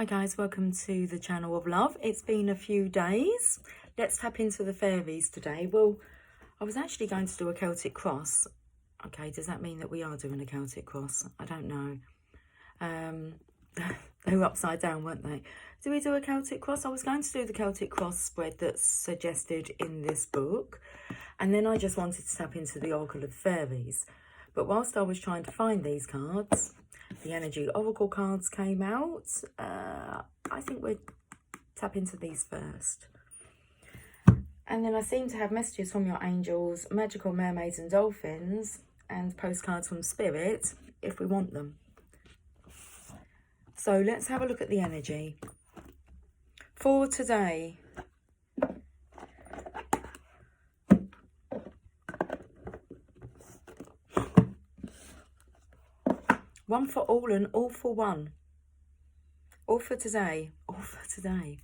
Hi guys, welcome to the channel of love. It's been a few days. Let's tap into the fairies today. Well, I was actually going to do a Celtic cross. Okay, does that mean that we are doing a Celtic cross? I don't know. They were upside down, weren't they? Do we do a Celtic cross? I was going to do the Celtic cross spread that's suggested in this book. And then I just wanted to tap into the Oracle of the Fairies. But whilst I was trying to find these cards, the Energy Oracle cards came out. I think we'll tap into these first. And then I seem to have messages from your angels, magical mermaids and dolphins, and postcards from Spirit if we want them. So let's have a look at the energy for today. One for all and all for one. All for today. All for today.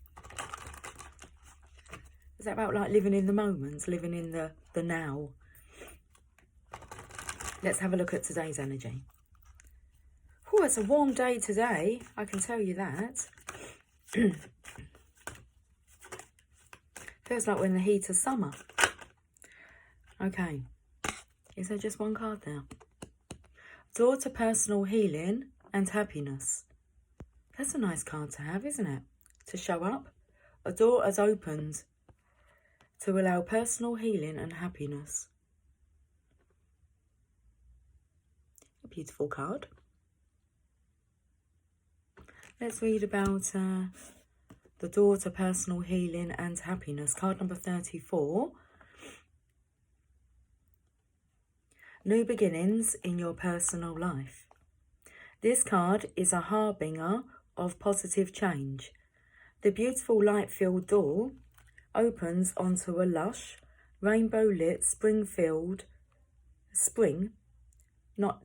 Is that about like living in the moment, living in the now? Let's have a look at today's energy. Oh, it's a warm day today. I can tell you that. Feels like we're in the heat of summer. Okay. Is there just one card there? Door to personal healing and happiness. That's a nice card to have, isn't it? To show up. A door has opened to allow personal healing and happiness. A beautiful card. Let's read about the door to personal healing and happiness. Card number 34. New beginnings in your personal life. This card is a harbinger of positive change. The beautiful light-filled door opens onto a lush, rainbow-lit spring-filled, not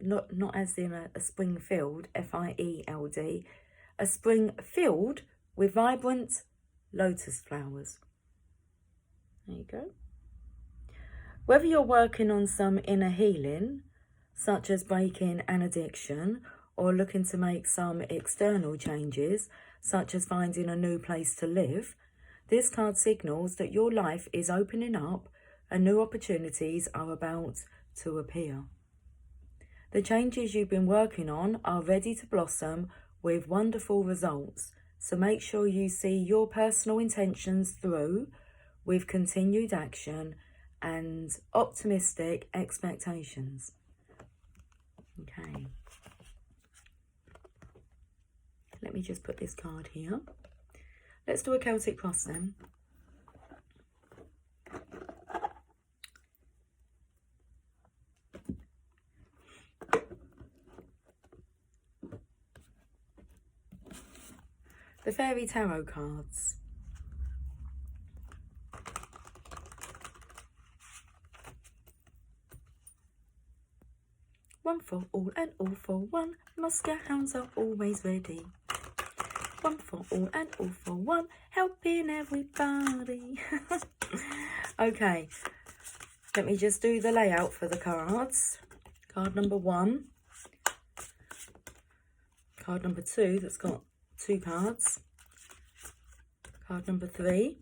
as in a spring field, F-I-E-L-D, a spring filled with vibrant lotus flowers. There you go. Whether you're working on some inner healing, such as breaking an addiction, or looking to make some external changes, such as finding a new place to live, this card signals that your life is opening up and new opportunities are about to appear. The changes you've been working on are ready to blossom with wonderful results, so make sure you see your personal intentions through with continued action and optimistic expectations. Okay. Let me just put this card here. Let's do a Celtic cross then. The Fairy Tarot cards. One for all and all for one. Muscat hounds are always ready. One for all and all for one. Helping everybody. Okay. Let me just do the layout for the cards. Card number 1. Card number 2, that's got 2 cards. Card number 3.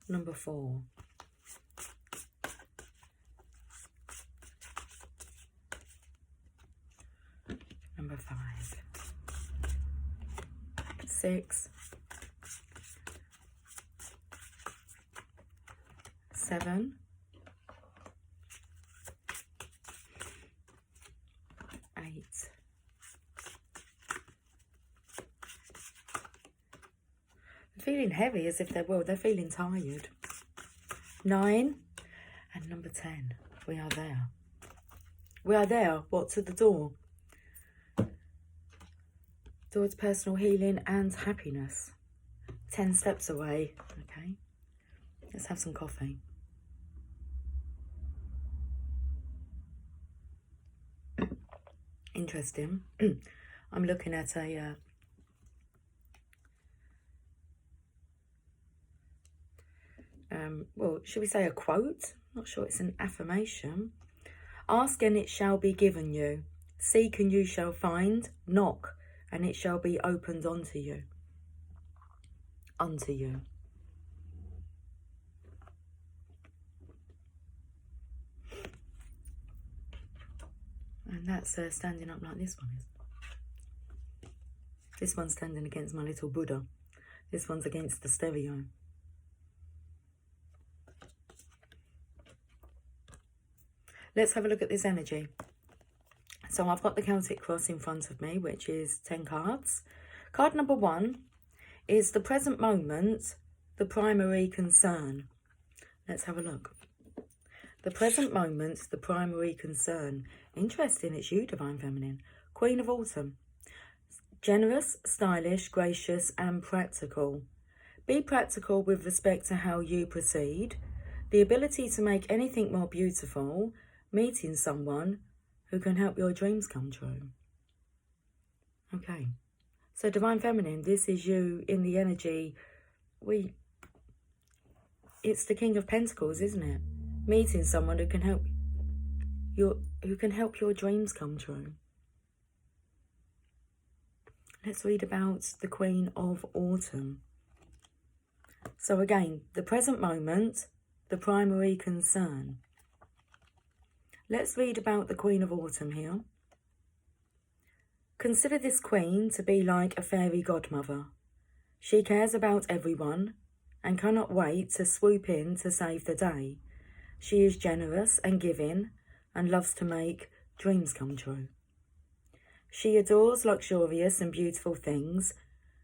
Number 4. Number 5. 6. 7. 8. They're feeling heavy as if they're feeling tired. 9 and number 10. We are there. We are there. What, to the door? Towards personal healing and happiness. 10 steps away. Okay. Let's have some coffee. Interesting. I'm looking at a well, should we say a quote? Not sure, it's an affirmation. Ask and it shall be given you. Seek and you shall find. Knock and it shall be opened unto you. Unto you. And that's standing up like this one is. This one's standing against my little Buddha. This one's against the stereo. Let's have a look at this energy. So I've got the Celtic Cross in front of me, which is 10 cards. Card number 1 is the present moment, the primary concern. Let's have a look. The present moment, the primary concern. Interesting, it's you, Divine Feminine. Queen of Autumn. Generous, stylish, gracious and practical. Be practical with respect to how you proceed. The ability to make anything more beautiful. Meeting someone who can help your dreams come true. Okay. So Divine Feminine, this is you in the energy. It's the King of Pentacles, isn't it? Meeting someone who can help your dreams come true. Let's read about the Queen of Autumn. So again, the present moment, the primary concern. Let's read about the Queen of Autumn here. Consider this queen to be like a fairy godmother. She cares about everyone and cannot wait to swoop in to save the day. She is generous and giving and loves to make dreams come true. She adores luxurious and beautiful things.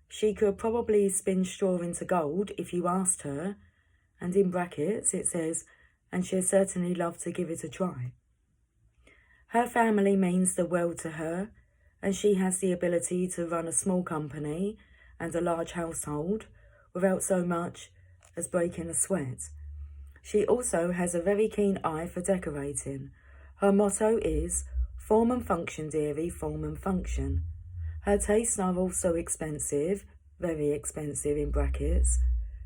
She could probably spin straw into gold if you asked her. And in brackets it says, and she'd certainly love to give it a try. Her family means the world to her, and she has the ability to run a small company and a large household without so much as breaking a sweat. She also has a very keen eye for decorating. Her motto is, form and function, dearie, form and function. Her tastes are also expensive, very expensive in brackets.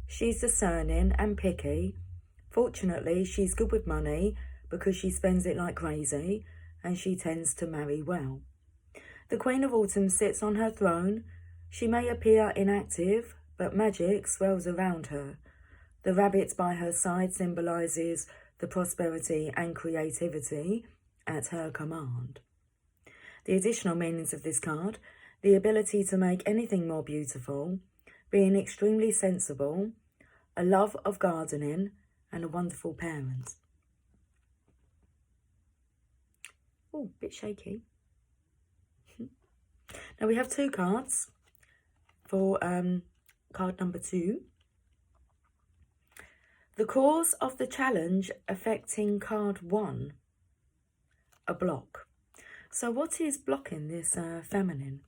She's discerning and picky. Fortunately, she's good with money because she spends it like crazy, and she tends to marry well. The Queen of Autumn sits on her throne. She may appear inactive, but magic swells around her. The rabbit by her side symbolises the prosperity and creativity at her command. The additional meanings of this card: the ability to make anything more beautiful, being extremely sensible, a love of gardening, and a wonderful parent. Oh, bit shaky. Now we have 2 cards for card number 2. The cause of the challenge affecting card 1, a block. So what is blocking this feminine?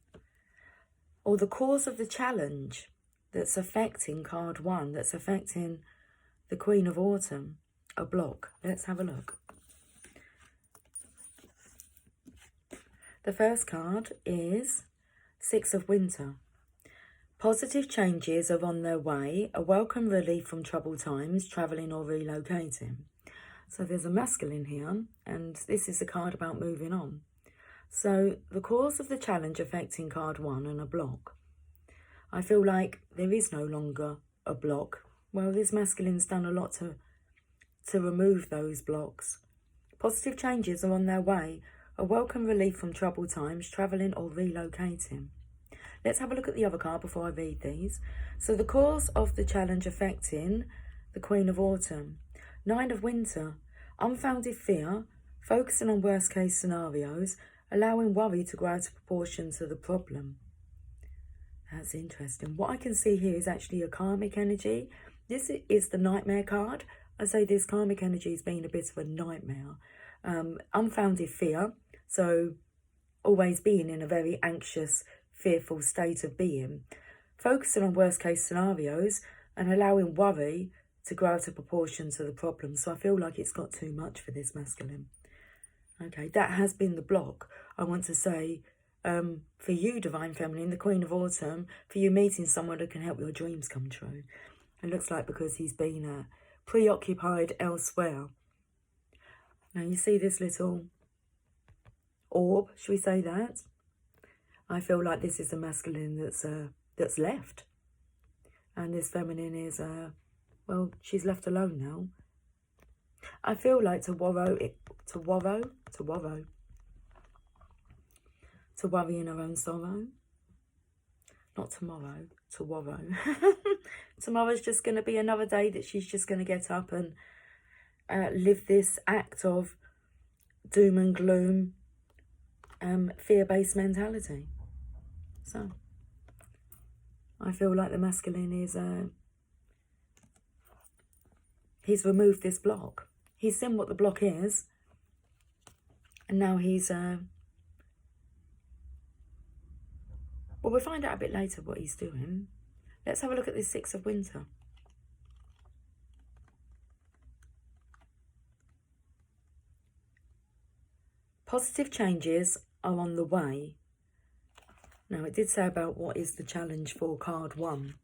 Or the cause of the challenge that's affecting card 1, that's affecting the Queen of Autumn, a block. Let's have a look. The first card is 6 of Winter. Positive changes are on their way, a welcome relief from troubled times, travelling or relocating. So there's a masculine here, and this is a card about moving on. So the cause of the challenge affecting card 1 and a block. I feel like there is no longer a block. Well, this masculine's done a lot to remove those blocks. Positive changes are on their way, a welcome relief from troubled times, travelling or relocating. Let's have a look at the other card before I read these. So the cause of the challenge affecting the Queen of Autumn. 9 of Winter. Unfounded fear, focusing on worst case scenarios, allowing worry to grow out of proportion to the problem. That's interesting. What I can see here is actually a karmic energy. This is the Nightmare card. I say this karmic energy has been a bit of a nightmare. Unfounded fear, so always being in a very anxious, fearful state of being. Focusing on worst case scenarios and allowing worry to grow out of proportion to the problem. So I feel like it's got too much for this masculine. Okay, that has been the block. I want to say, for you, Divine Feminine, the Queen of Autumn, for you meeting someone who can help your dreams come true. It looks like because he's been preoccupied elsewhere. Now you see this little orb, should we say that? I feel like this is a masculine that's left. And this feminine is, well, she's left alone now. I feel like to worry in her own sorrow. Not tomorrow, tomorrow. Tomorrow's just going to be another day that she's just going to get up and live this act of doom and gloom, fear-based mentality. So, I feel like the masculine is, he's removed this block. He's seen what the block is, and now he's, well, we'll find out a bit later what he's doing. Let's have a look at this Six of Winter. Positive changes are on the way. Now, it did say about what is the challenge for card 1.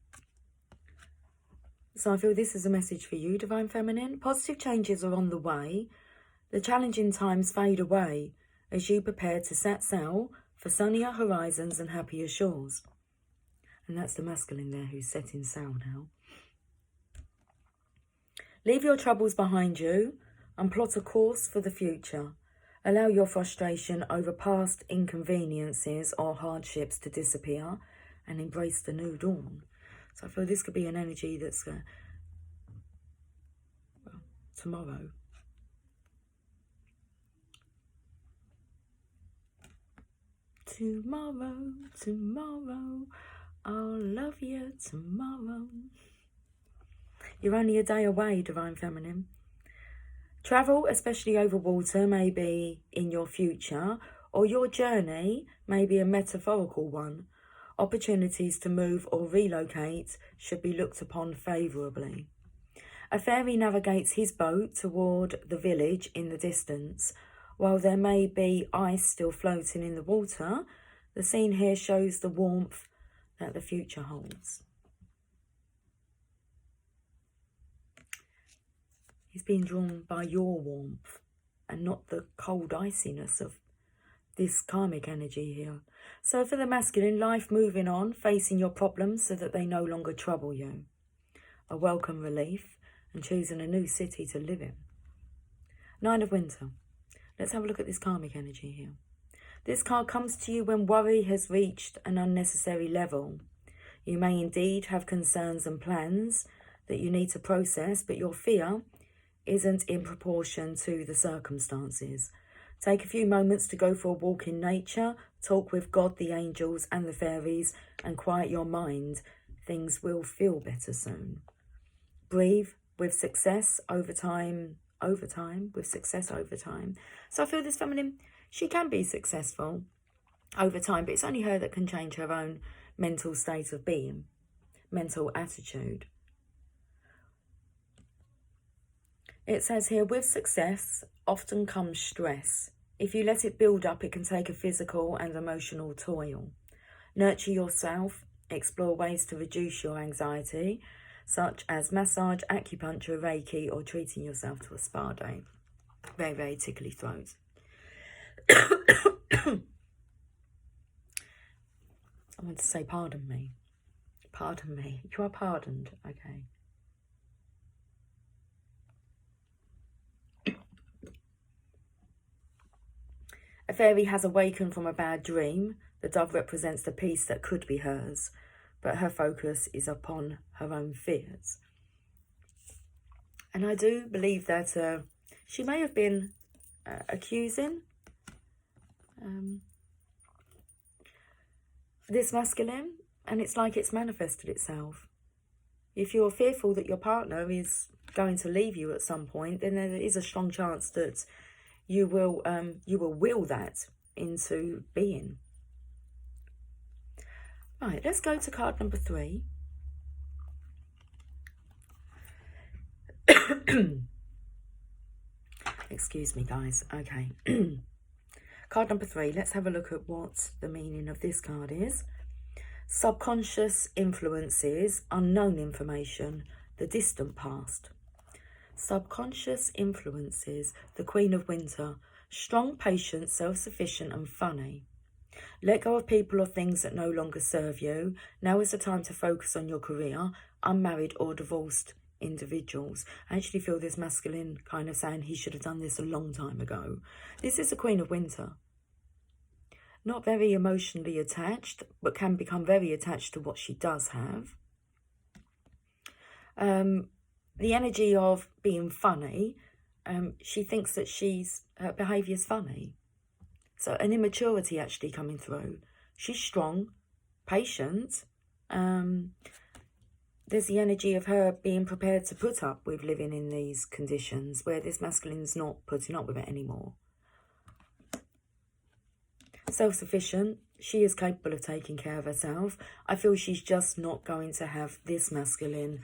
So I feel this is a message for you, Divine Feminine. Positive changes are on the way. The challenging times fade away as you prepare to set sail for sunnier horizons and happier shores. And that's the masculine there who's setting sail now. Leave your troubles behind you and plot a course for the future. Allow your frustration over past inconveniences or hardships to disappear and embrace the new dawn. So I feel this could be an energy that's, well, tomorrow. Tomorrow, tomorrow, I'll love you tomorrow. You're only a day away, Divine Feminine. Travel, especially over water, may be in your future, or your journey may be a metaphorical one. Opportunities to move or relocate should be looked upon favourably. A fairy navigates his boat toward the village in the distance. While there may be ice still floating in the water, the scene here shows the warmth that the future holds. He's being drawn by your warmth and not the cold iciness of this karmic energy here. So for the masculine, life moving on, facing your problems so that they no longer trouble you. A welcome relief and choosing a new city to live in. Nine of Winter. Let's have a look at this karmic energy here. This card comes to you when worry has reached an unnecessary level. You may indeed have concerns and plans that you need to process, but your fear isn't in proportion to the circumstances. Take a few moments to go for a walk in nature, talk with God, the angels and the fairies, and quiet your mind. Things will feel better soon. Breathe with success over time, with success over time. So I feel this feminine, she can be successful over time, but it's only her that can change her own mental state of being, mental attitude. It says here, with success often comes stress. If you let it build up, it can take a physical and emotional toil. Nurture yourself, explore ways to reduce your anxiety, such as massage, acupuncture, Reiki, or treating yourself to a spa day. Very, very tickly throat. I want to say pardon me. Pardon me. You are pardoned. Okay. A fairy has awakened from a bad dream. The dove represents the peace that could be hers, but her focus is upon her own fears. And I do believe that she may have been accusing this masculine, and it's like it's manifested itself. If you're fearful that your partner is going to leave you at some point, then there is a strong chance that you will will that into being. Right, let's go to card number 3. Excuse me, guys. Okay. Card number 3. Let's have a look at what the meaning of this card is. Subconscious influences, unknown information, the distant past. Subconscious influences, the Queen of Winter, Strong, patient, self-sufficient and funny. Let go of people or things that no longer serve you. Now is the time to focus on your career. Unmarried or divorced individuals. I actually feel this masculine kind of saying he should have done this a long time ago. This is the Queen of Winter. Not very emotionally attached, but can become very attached to what she does have. The energy of being funny, she thinks that her behaviour's funny. So an immaturity actually coming through. She's strong, patient. There's the energy of her being prepared to put up with living in these conditions where this masculine's not putting up with it anymore. Self-sufficient. She is capable of taking care of herself. I feel she's just not going to have this masculine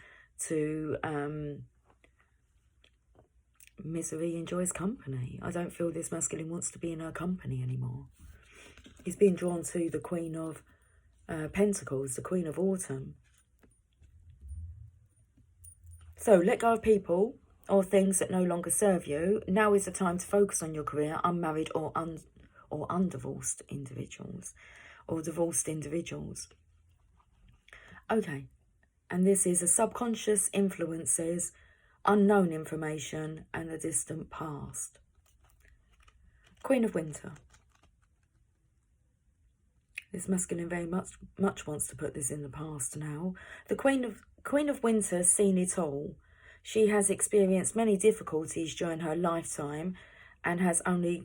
to misery enjoys company. I don't feel this masculine wants to be in her company anymore. He's being drawn to the Queen of Pentacles, the Queen of Autumn. So let go of people or things that no longer serve you. Now is the time to focus on your career. Unmarried or undivorced individuals, or divorced individuals. Okay, and this is a subconscious influences, unknown information, and the distant past. Queen of Winter. This masculine very much wants to put this in the past now. The Queen of Winter has seen it all. She has experienced many difficulties during her lifetime and has only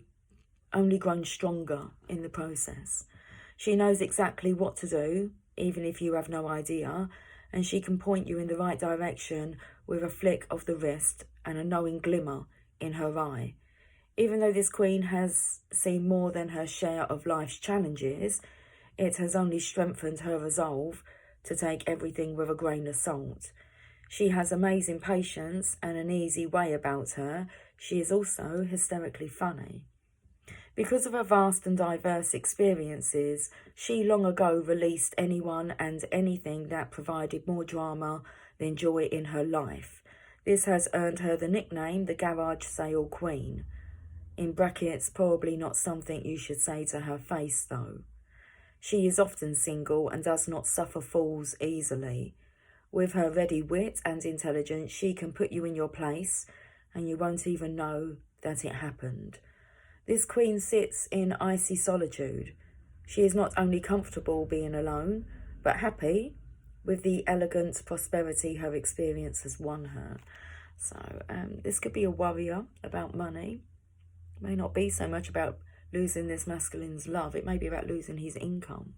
grown stronger in the process. She knows exactly what to do, even if you have no idea, and she can point you in the right direction with a flick of the wrist and a knowing glimmer in her eye. Even though this queen has seen more than her share of life's challenges, it has only strengthened her resolve to take everything with a grain of salt. She has amazing patience and an easy way about her. She is also hysterically funny. Because of her vast and diverse experiences, she long ago released anyone and anything that provided more drama than joy in her life. This has earned her the nickname the Garage Sale Queen. In brackets, probably not something you should say to her face though. She is often single and does not suffer fools easily. With her ready wit and intelligence, she can put you in your place and you won't even know that it happened. This queen sits in icy solitude. She is not only comfortable being alone, but happy with the elegant prosperity her experience has won her. So this could be a warrior about money. It may not be so much about losing this masculine's love. It may be about losing his income.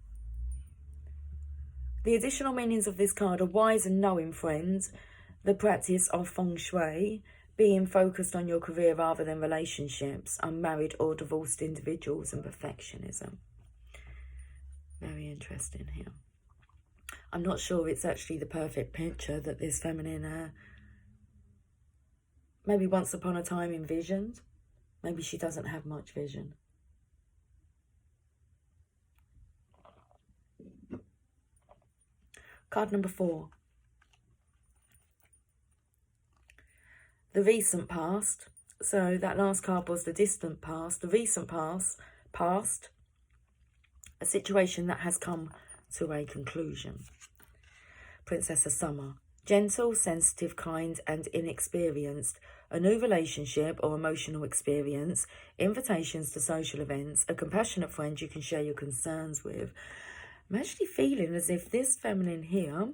The additional meanings of this card are wise and knowing friends, the practice of feng shui, being focused on your career rather than relationships, unmarried or divorced individuals, and perfectionism. Very interesting here. I'm not sure it's actually the perfect picture that this feminine maybe once upon a time envisioned. Maybe she doesn't have much vision. Card number 4. The recent past. So that last card was the distant past. The recent past, a situation that has come to a conclusion. Princess of Summer. Gentle, sensitive, kind and inexperienced. A new relationship or emotional experience. Invitations to social events. A compassionate friend you can share your concerns with. I'm actually feeling as if this feminine here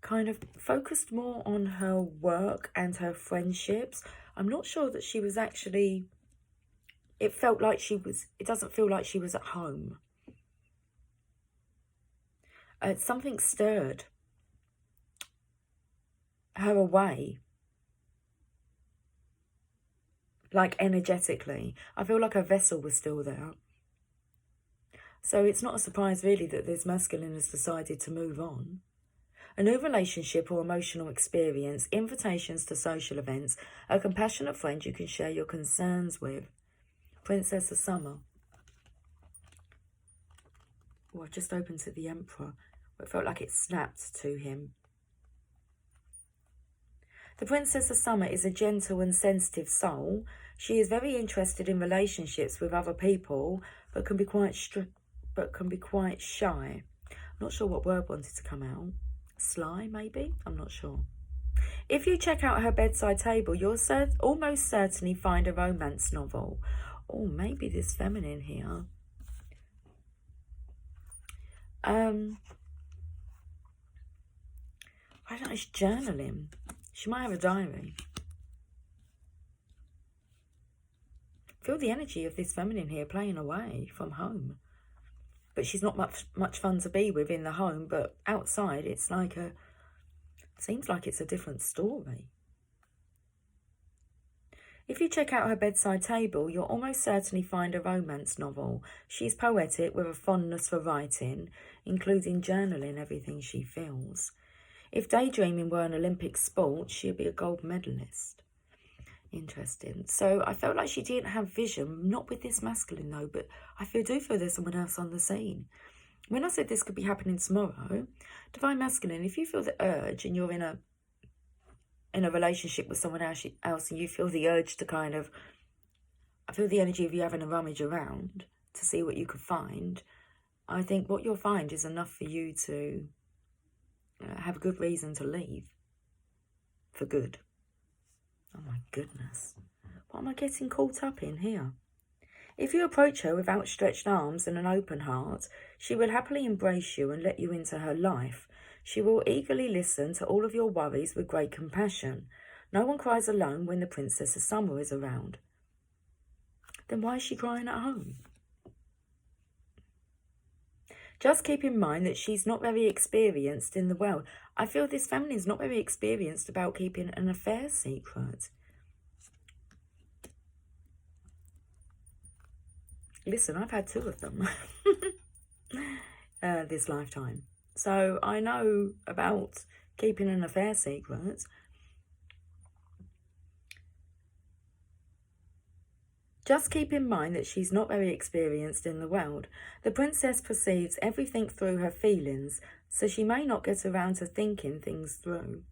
kind of focused more on her work and her friendships. I'm not sure that she was actually, it doesn't feel like she was at home. Something stirred her away, like energetically. I feel like her vessel was still there. So it's not a surprise really that this masculine has decided to move on. A new relationship or emotional experience, invitations to social events, a compassionate friend you can share your concerns with. Princess of Summer. Oh, I've just opened to the Emperor. It felt like it snapped to him. The Princess of Summer is a gentle and sensitive soul. She is very interested in relationships with other people, but can be quite shy. I'm not sure what word wanted to come out. Sly, maybe? I'm not sure. If you check out her bedside table, you'll almost certainly find a romance novel. Or maybe this feminine here. I don't know, it's journaling. She might have a diary. Feel the energy of this feminine here playing away from home. But she's not much fun to be with in the home, but outside it's like seems like it's a different story. If you check out her bedside table, you'll almost certainly find a romance novel. She's poetic with a fondness for writing, including journaling everything she feels. If daydreaming were an Olympic sport, she'd be a gold medalist. Interesting. So I felt like she didn't have vision, not with this masculine though, but I do feel there's someone else on the scene. When I said this could be happening tomorrow, Divine Masculine, if you feel the urge and you're in a relationship with someone else and you feel the urge to I feel the energy of you having a rummage around to see what you could find, I think what you'll find is enough for you to have a good reason to leave for good. Oh my goodness. What am I getting caught up in here? If you approach her with outstretched arms and an open heart, she will happily embrace you and let you into her life. She will eagerly listen to all of your worries with great compassion. No one cries alone when the Princess of Summer is around. Then why is she crying at home? Just keep in mind that she's not very experienced in the world. I feel this feminine is not very experienced about keeping an affair secret. Listen, I've had 2 of them this lifetime. So I know about keeping an affair secret. Just keep in mind that she's not very experienced in the world. The princess perceives everything through her feelings, so she may not get around to thinking things through.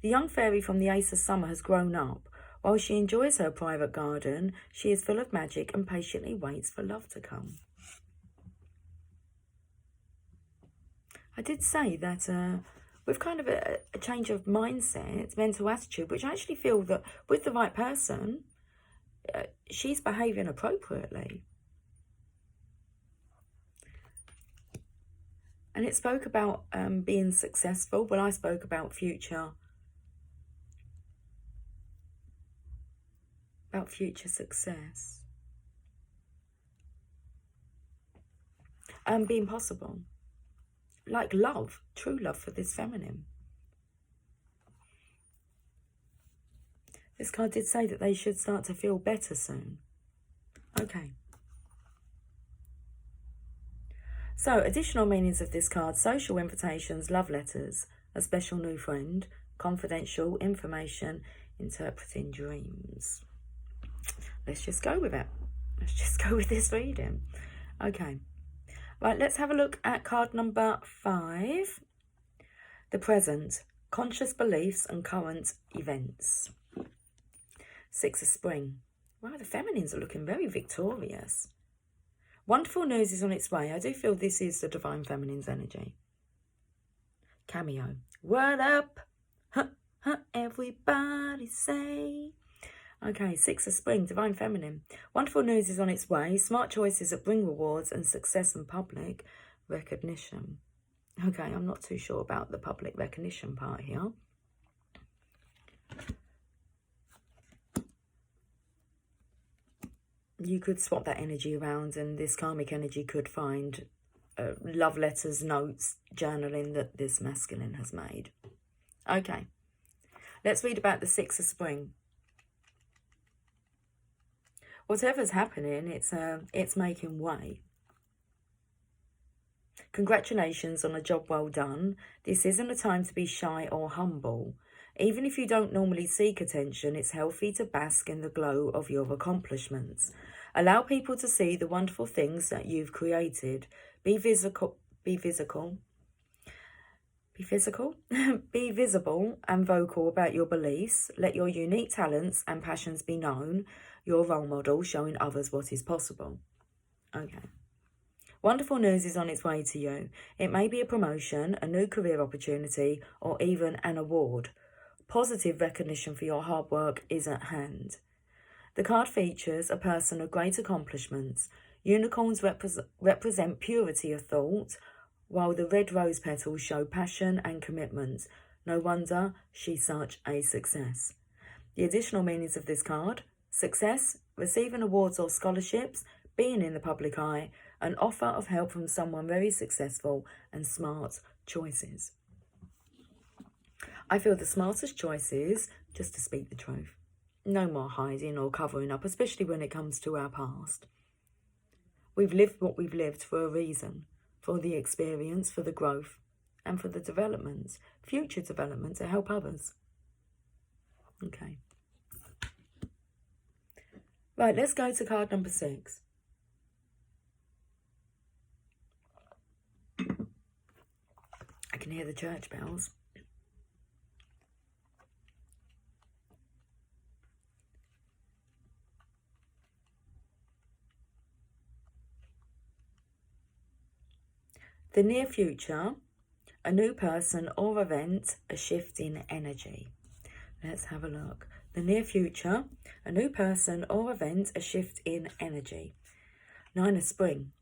The young fairy from the Ace of Summer has grown up. While she enjoys her private garden, she is full of magic and patiently waits for love to come. I did say that with kind of a change of mindset, mental attitude, which I actually feel that with the right person, she's behaving appropriately. And it spoke about being successful. Well, I spoke about future success. Being possible. Like love, true love for this feminine. This card did say that they should start to feel better soon. Okay. So, additional meanings of this card: social invitations, love letters, a special new friend, confidential information, interpreting dreams. Let's just go with it. Let's just go with this reading. Okay. Right, let's have a look at card number 5. The present, conscious beliefs and current events. 6 of Spring. Wow, the feminines are looking very victorious. Wonderful news is on its way. I do feel this is the Divine Feminine's energy. Cameo. What up? Huh, huh, everybody say. Okay, 6 of Spring, Divine Feminine. Wonderful news is on its way. Smart choices that bring rewards and success and public recognition. Okay, I'm not too sure about the public recognition part here. You could swap that energy around and this karmic energy could find love letters, notes, journaling that this masculine has made. Okay, let's read about the 6 of Spring. Whatever's happening, it's making way. Congratulations on a job well done. This isn't a time to be shy or humble. Even if you don't normally seek attention, it's healthy to bask in the glow of your accomplishments. Allow people to see the wonderful things that you've created. Be physical. Be physical. Be visible and vocal about your beliefs. Let your unique talents and passions be known. Your role model, showing others what is possible. Okay. Wonderful news is on its way to you. It may be a promotion, a new career opportunity, or even an award. Positive recognition for your hard work is at hand. The card features a person of great accomplishments. Unicorns represent purity of thought, while the red rose petals show passion and commitment. No wonder she's such a success. The additional meanings of this card: success, receiving awards or scholarships, being in the public eye, an offer of help from someone very successful, and smart choices. I feel the smartest choice is just to speak the truth. No more hiding or covering up, especially when it comes to our past. We've lived what we've lived for a reason, for the experience, for the growth, and for the development, future development to help others. Okay. Right, let's go to card number 6. I can hear the church bells. The near future, a new person or event, a shift in energy. Let's have a look. The near future, a new person or event, a shift in energy. 9 of Spring.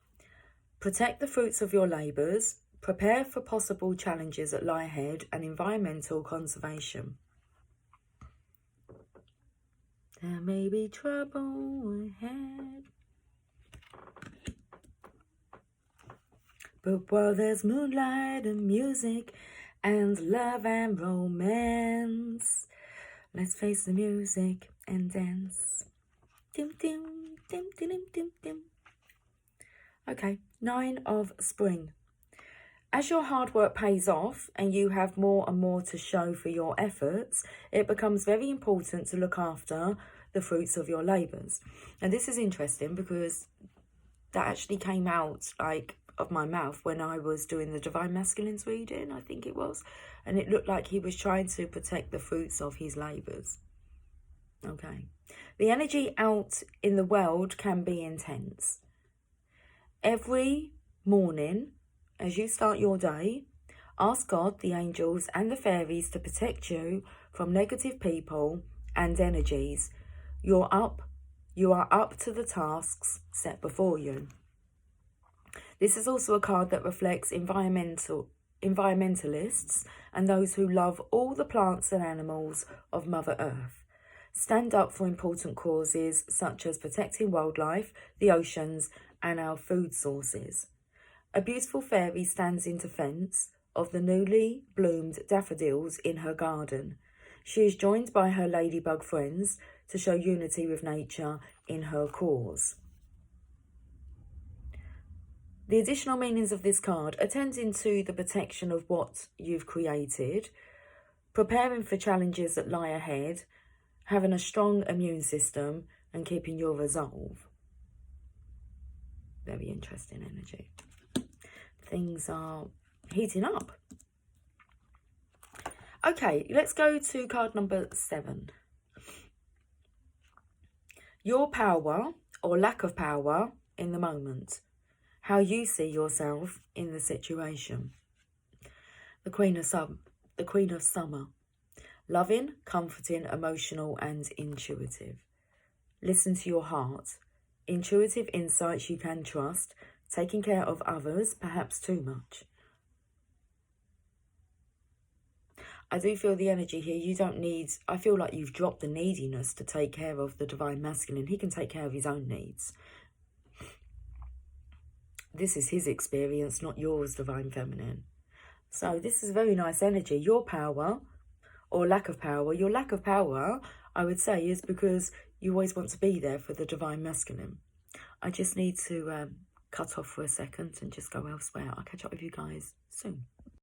Protect the fruits of your labours. Prepare for possible challenges that lie ahead and environmental conservation. There may be trouble ahead, but while there's moonlight and music and love and romance, let's face the music and dance. Dim, dim, dim, dim, dim, dim, dim. Okay, 9 of Spring. As your hard work pays off and you have more and more to show for your efforts, it becomes very important to look after the fruits of your labours. And this is interesting because that actually came out of my mouth when I was doing the Divine Masculines reading, I think it was. And it looked like he was trying to protect the fruits of his labours. Okay. The energy out in the world can be intense. Every morning, as you start your day, ask God, the angels and the fairies to protect you from negative people and energies. You are up to the tasks set before you. This is also a card that reflects environmentalists and those who love all the plants and animals of Mother Earth. Stand up for important causes such as protecting wildlife, the oceans, and our food sources. A beautiful fairy stands in defence of the newly bloomed daffodils in her garden. She is joined by her ladybug friends to show unity with nature in her cause. The additional meanings of this card: attending to the protection of what you've created, preparing for challenges that lie ahead, having a strong immune system, and keeping your resolve. Very interesting energy. Things are heating up. Okay, let's go to card number 7. Your power or lack of power in the moment. How you see yourself in the situation. The Queen of Summer. Loving, comforting, emotional, and intuitive. Listen to your heart. Intuitive insights you can trust. Taking care of others, perhaps too much. I do feel the energy here. You don't need, I feel like you've dropped the neediness to take care of the Divine Masculine. He can take care of his own needs. This is his experience, not yours, Divine Feminine. So this is a very nice energy. Your power or lack of power. Your lack of power, I would say, is because you always want to be there for the Divine Masculine. I just need to cut off for a second and just go elsewhere. I'll catch up with you guys soon.